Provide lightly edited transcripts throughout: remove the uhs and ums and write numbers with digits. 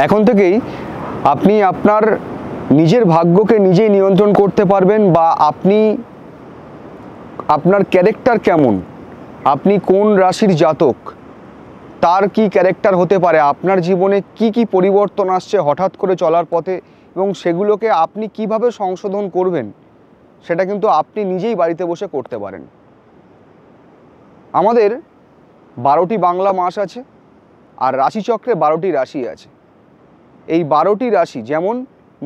এখন থেকেই আপনি আপনার নিজের ভাগ্যকে নিজেই নিয়ন্ত্রণ করতে পারবেন, বা আপনি আপনার ক্যারেক্টার কেমন, আপনি কোন রাশির জাতক, তার কি ক্যারেক্টার হতে পারে, আপনার জীবনে কি কি পরিবর্তন আসছে হঠাৎ করে চলার পথে, এবং সেগুলোকে আপনি কিভাবে সংশোধন করবেন, সেটা কিন্তু আপনি নিজেই বাড়িতে বসে করতে পারেন। আমাদের 12টি বাংলা মাস আছে, আর রাশিচক্রে 12টি রাশি আছে। এই 12টি রাশি যেমন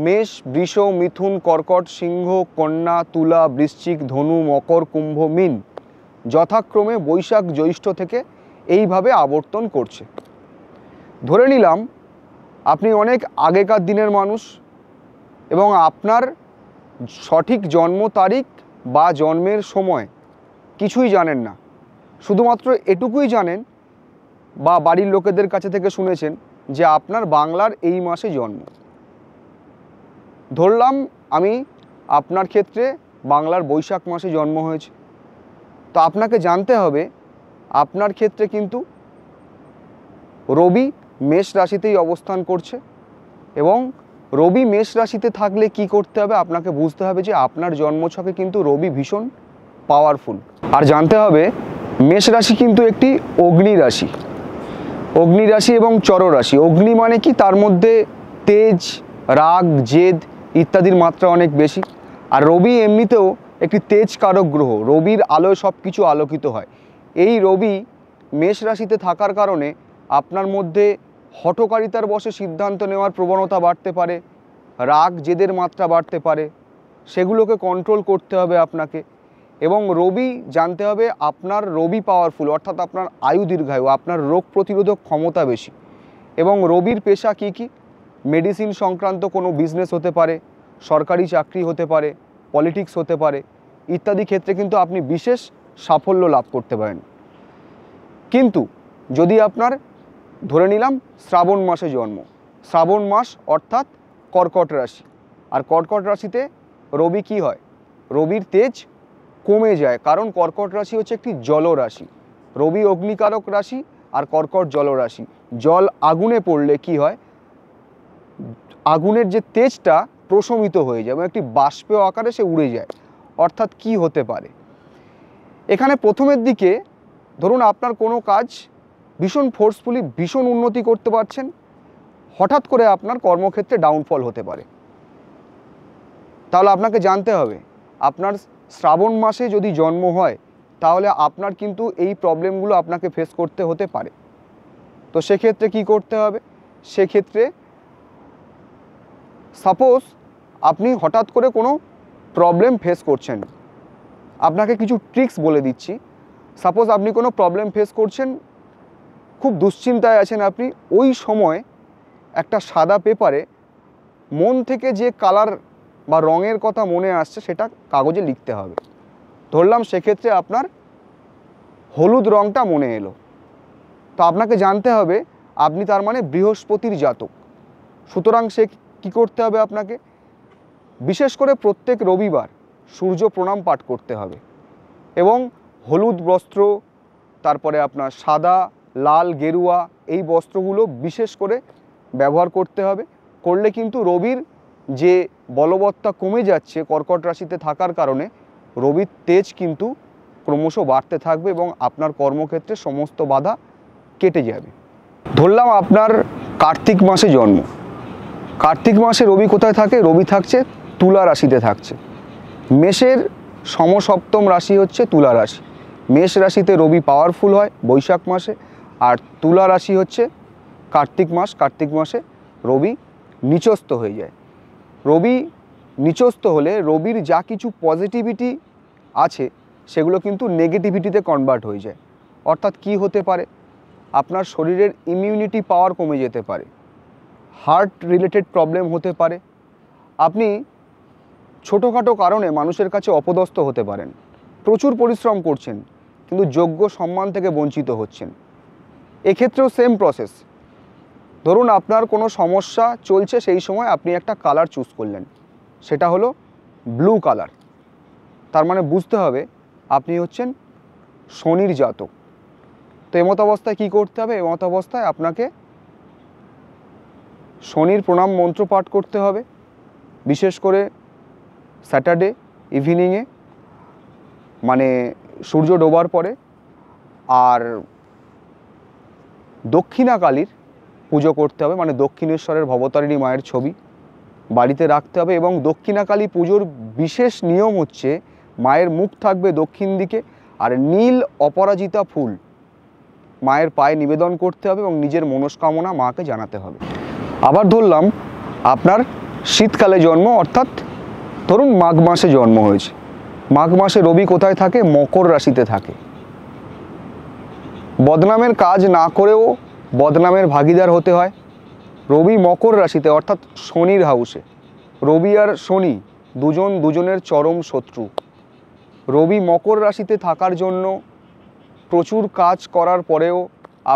মেষ, বৃষ, মিথুন, কর্কট, সিংহ, কন্যা, তুলা, বৃশ্চিক, ধনু, মকর, কুম্ভ, মীন যথাক্রমে বৈশাখ জ্যৈষ্ঠ থেকে এইভাবে আবর্তন করছে। ধরে নিলাম আপনি অনেক আগেকার দিনের মানুষ এবং আপনার সঠিক জন্ম তারিখ বা জন্মের সময় কিছুই জানেন না, শুধুমাত্র এটুকুই জানেন বা বাড়ির লোকেদের কাছে থেকে শুনেছেন যে আপনার বাংলার এই মাসে জন্ম। ধরলাম আমি আপনার ক্ষেত্রে বাংলার বৈশাখ মাসে জন্ম হয়েছে, তো আপনাকে জানতে হবে আপনার ক্ষেত্রে কিন্তু রবি মেষ রাশিতেই অবস্থান করছে, এবং রবি মেষ রাশিতে থাকলে কি করতে হবে আপনাকে বুঝতে হবে যে আপনার জন্মছকে কিন্তু রবি ভীষণ পাওয়ারফুল। আর জানতে হবে মেষ রাশি কিন্তু একটি অগ্নি রাশি, অগ্নি রাশি এবং চর রাশি। অগ্নি মানে কি, তার মধ্যে তেজ, রাগ, জেদ ইত্যাদির মাত্রা অনেক বেশি। আর রবি এমনিতেও একটি তেজ কারক গ্রহ, রবির আলোয় সব কিছু আলোকিত হয়। এই রবি মেষ রাশিতে থাকার কারণে আপনার মধ্যে হঠকারিতার বশে সিদ্ধান্ত নেওয়ার প্রবণতা বাড়তে পারে, রাগ জেদের মাত্রা বাড়তে পারে, সেগুলোকে কন্ট্রোল করতে হবে আপনাকে। এবং রবি জানতে হবে আপনার রবি পাওয়ারফুল, অর্থাৎ আপনার আয়ু দীর্ঘায়ু, আপনার রোগ প্রতিরোধক ক্ষমতা বেশি। এবং রবির পেশা কি কি, মেডিসিন সংক্রান্ত কোনো বিজনেস হতে পারে, সরকারি চাকরি হতে পারে, পলিটিক্স হতে পারে, ইত্যাদি ক্ষেত্রে কিন্তু আপনি বিশেষ সাফল্য লাভ করতে পারেন। কিন্তু যদি আপনার ধরে নিলাম শ্রাবণ মাসে জন্ম, শ্রাবণ মাস অর্থাৎ কর্কট রাশি, আর কর্কট রাশিতে রবি কি হয়, রবির তেজ কমে যায়, কারণ কর্কট রাশি হচ্ছে একটি জল রাশি। রবি অগ্নিকারক রাশি আর কর্কট জল রাশি। জল আগুনে পড়লে কি হয়, আগুনের যে তেজটা প্রশমিত হয়ে যায় এবং একটি বাষ্পীয় আকারে সে উড়ে যায়। অর্থাৎ কি হতে পারে, এখানে প্রথমের দিকে ধরুন আপনার কোনো কাজ ভীষণ ফোর্সফুলি ভীষণ উন্নতি করতে পারছেন, হঠাৎ করে আপনার কর্মক্ষেত্রে ডাউনফল হতে পারে। তাহলে আপনাকে জানতে হবে আপনার শ্রাবণ মাসে যদি জন্ম হয় তাহলে আপনার কিন্তু এই প্রবলেমগুলো আপনাকে ফেস করতে হতে পারে। তো সেক্ষেত্রে কি করতে হবে, সেক্ষেত্রে সাপোজ আপনি হঠাৎ করে কোনো প্রবলেম ফেস করছেন, আপনাকে কিছু ট্রিক্স বলে দিচ্ছি। সাপোজ আপনি কোনো প্রবলেম ফেস করছেন, খুব দুশ্চিন্তায় আছেন আপনি, ওই সময় একটা সাদা পেপারে মন থেকে যে কালার বা রঙের কথা মনে আসছে সেটা কাগজে লিখতে হবে। ধরলাম সেক্ষেত্রে আপনার হলুদ রঙটা মনে এলো, তো আপনাকে জানতে হবে আপনি তার মানে বৃহস্পতির জাতক। সুতরাং সে কী করতে হবে আপনাকে, বিশেষ করে প্রত্যেক রবিবার সূর্য প্রণাম পাঠ করতে হবে, এবং হলুদ বস্ত্র, তারপরে আপনার সাদা, লাল, গেরুয়া এই বস্ত্রগুলো বিশেষ করে ব্যবহার করতে হবে। করলে কিন্তু রবির যে বলবত্তা কমে যাচ্ছে কর্কট রাশিতে থাকার কারণে, রবির তেজ কিন্তু ক্রমশ বাড়তে থাকবে এবং আপনার কর্মক্ষেত্রে সমস্ত বাধা কেটে যাবে। ধরলাম আপনার কার্তিক মাসে জন্ম, কার্তিক মাসে রবি কোথায় থাকে, রবি থাকছে তুলা রাশিতে থাকছে। মেষের সমসপ্তম রাশি হচ্ছে তুলা রাশি। মেষ রাশিতে রবি পাওয়ারফুল হয় বৈশাখ মাসে, আর তুলা রাশি হচ্ছে কার্তিক মাস। কার্তিক মাসে রবি নিচস্থ হয়ে যায়। রবি নিচস্থ হলে রবির যা কিছু পজিটিভিটি আছে সেগুলো কিন্তু নেগেটিভিটিতে কনভার্ট হয়ে যায়। অর্থাৎ কি হতে পারে, আপনার শরীরের ইমিউনিটি পাওয়ার কমে যেতে পারে, হার্ট রিলেটেড প্রবলেম হতে পারে, আপনি ছোটোখাটো কারণে মানুষের কাছে অপদস্থ হতে পারেন, প্রচুর পরিশ্রম করছেন কিন্তু যোগ্য সম্মান থেকে বঞ্চিত হচ্ছেন। এক্ষেত্রেও সেম প্রসেস। ধরুন আপনার কোনো সমস্যা চলছে, সেই সময় আপনি একটা কালার চুজ করলেন, সেটা হলো ব্লু কালার, তার মানে বুঝতে হবে আপনি হচ্ছেন শনির জাতক। তো এমত অবস্থায় কী করতে হবে, এমত অবস্থায় আপনাকে শনির প্রণাম মন্ত্র পাঠ করতে হবে, বিশেষ করে স্যাটারডে ইভিনিংয়ে, মানে সূর্য ডোবার পরে। আর দক্ষিণাকালীর পুজো করতে হবে, মানে দক্ষিণেশ্বরের ভবতারিণী মায়ের ছবি বাড়িতে রাখতে হবে। এবং দক্ষিণাকালী পুজোর বিশেষ নিয়ম হচ্ছে মায়ের মুখ থাকবে দক্ষিণ দিকে, আর নীল অপরাজিতা ফুল মায়ের পায়ে নিবেদন করতে হবে এবং নিজের মনস্কামনা মাকে জানাতে হবে। আবার ধরলাম আপনার শীতকালে জন্ম, অর্থাৎ ধরুন মাঘ মাসে জন্ম হয়েছে। মাঘ মাসে রবি কোথায় থাকে? মকর রাশিতে থাকে। বদনামের কাজ না করেও বদনামের ভাগিদার হতে হয়। রবি মকর রাশিতে, অর্থাৎ শনির হাউসে। রবি আর শনি দুজন দুজনের চরম শত্রু। রবি মকর রাশিতে থাকার জন্য প্রচুর কাজ করার পরেও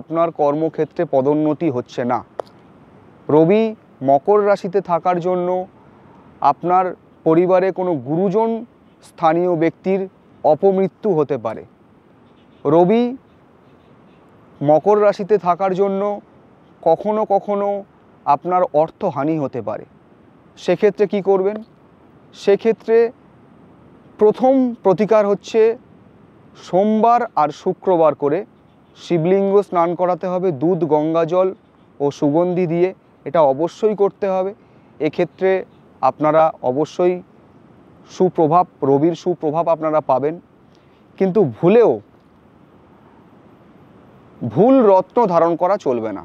আপনার কর্মক্ষেত্রে পদোন্নতি হচ্ছে না। রবি মকর রাশিতে থাকার জন্য আপনার পরিবারে কোনো গুরুজন স্থানীয় ব্যক্তির অপমৃত্যু হতে পারে। রবি মকর রাশিতে থাকার জন্য কখনো কখনো আপনার অর্থহানি হতে পারে। সেক্ষেত্রে কি করবেন? সেক্ষেত্রে প্রথম প্রতিকার হচ্ছে সোমবার আর শুক্রবার করে শিবলিঙ্গ স্নান করাতে হবে দুধ, গঙ্গা জল ও সুগন্ধি দিয়ে। এটা অবশ্যই করতে হবে। এক্ষেত্রে আপনারা অবশ্যই সুপ্রভাব, রবির সুপ্রভাব আপনারা পাবেন। কিন্তু ভুলেও ভুল রত্ন ধারণ করা চলবে না।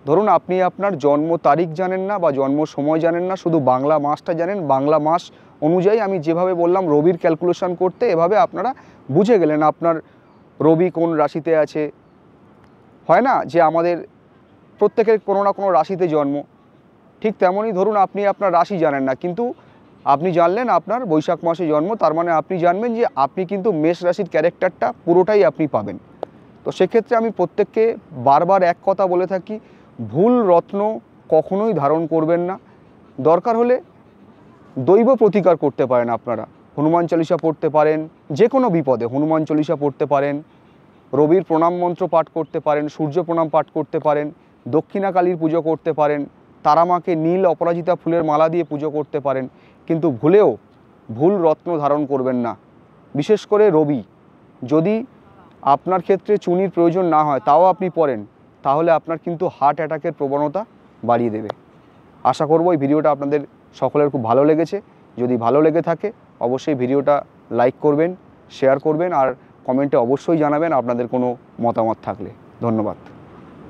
ধরুন আপনি আপনার জন্ম তারিখ জানেন না বা জন্ম সময় জানেন না, শুধু বাংলা মাসটা জানেন। বাংলা মাস অনুযায়ী আমি যেভাবে বললাম রবির ক্যালকুলেশন করতে, এভাবে আপনারা বুঝে গেলেন আপনার রবি কোন রাশিতে আছে। হয় না যে আমাদের প্রত্যেকের কোনো না কোনো রাশিতে জন্ম, ঠিক তেমনই ধরুন আপনি আপনার রাশি জানেন না, কিন্তু আপনি জানলেন আপনার বৈশাখ মাসে জন্ম, তার মানে আপনি জানবেন যে আপনি কিন্তু মেষ রাশির ক্যারেক্টারটা পুরোটাই আপনি পাবেন। তো সেক্ষেত্রে আমি প্রত্যেককে বারবার এক কথা বলে থাকি, ভুল রত্ন কখনোই ধারণ করবেন না। দরকার হলে দৈব প্রতিকার করতে পারেন আপনারা। হনুমান চালিসা পড়তে পারেন, যে কোনো বিপদে হনুমান চালিসা পড়তে পারেন, রবির প্রণাম মন্ত্র পাঠ করতে পারেন, সূর্য প্রণাম পাঠ করতে পারেন, দক্ষিণাকালীর পুজো করতে পারেন, তারামাকে নীল অপরাজিতা ফুলের মালা দিয়ে পুজো করতে পারেন। কিন্তু ভুলেও ভুল রত্ন ধারণ করবেন না। বিশেষ করে রবি, যদি আপনার ক্ষেত্রে চুনির প্রয়োজন না হয় তাও আপনি পড়েন, তাহলে আপনার কিন্তু হার্ট অ্যাটাকের প্রবণতা বাড়িয়ে দেবে। আশা করব এই ভিডিওটা আপনাদের সকলের খুব ভালো লেগেছে। যদি ভালো লেগে থাকে অবশ্যই ভিডিওটা লাইক করবেন, শেয়ার করবেন, আর কমেন্টে অবশ্যই জানাবেন আপনাদের কোনো মতামত থাকলে। ধন্যবাদ।